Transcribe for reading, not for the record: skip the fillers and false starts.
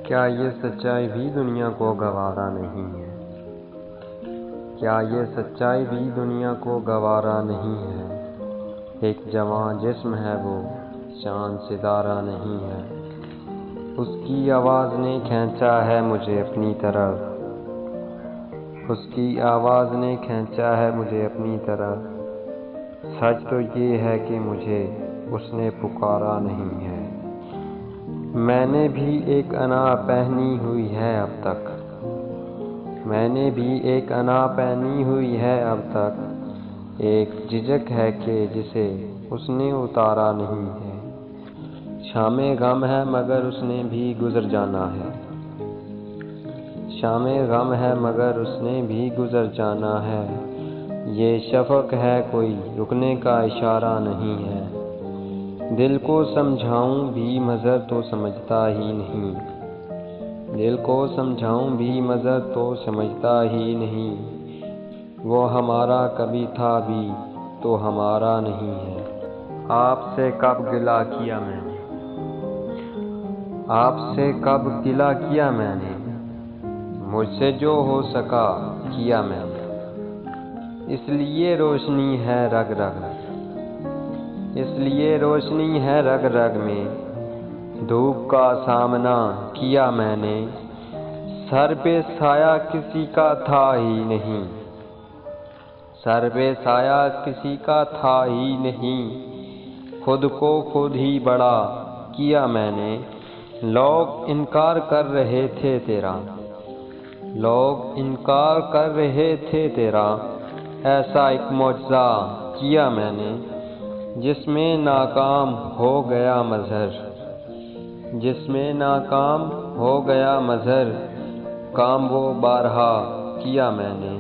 کیا یہ سچائی بھی دنیا کو گوارا نہیں ہے؟ کیا یہ سچائی بھی دنیا کو گوارا نہیں ہے؟ ایک جوان جسم ہے وہ چاند ستارہ نہیں ہے، اس کی آواز نے کھینچا ہے مجھے اپنی طرف، اس کی آواز نے کھینچا ہے مجھے اپنی طرف۔ سچ تو یہ ہے کہ مجھے اس نے پکارا نہیں ہے۔ میں نے بھی ایک انا پہنی ہوئی ہے اب تک، میں نے بھی ایک انا پہنی ہوئی ہے اب تک، ایک جھجک ہے کہ جسے اس نے اتارا نہیں ہے۔ شام غم ہے مگر اس نے بھی گزر جانا ہے، شام غم ہے مگر اس نے بھی گزر جانا ہے۔ یہ شفق ہے کوئی رکنے کا اشارہ نہیں ہے، دل کو سمجھاؤں بھی مظہر تو سمجھتا ہی نہیں، دل کو سمجھاؤں بھی مظہر تو سمجھتا ہی نہیں۔ وہ ہمارا کبھی تھا بھی تو ہمارا نہیں ہے۔ آپ سے کب گلہ کیا میں نے، آپ سے کب گلہ کیا میں نے، مجھ سے جو ہو سکا کیا میں نے۔ اس لیے روشنی ہے رگ رگ میں، اس لیے روشنی ہے رگ رگ میں، دھوپ کا سامنا کیا میں نے۔ سر پہ سایہ کسی کا تھا ہی نہیں، سر پہ سایہ کسی کا تھا ہی نہیں، خود کو خود ہی بڑا کیا میں نے۔ لوگ انکار کر رہے تھے تیرا، لوگ انکار کر رہے تھے تیرا، ایسا ایک معجزہ کیا میں نے، جس میں ناکام ہو گیا مظہر، جس میں ناکام ہو گیا مظہر، کام وہ بارہا کیا میں نے۔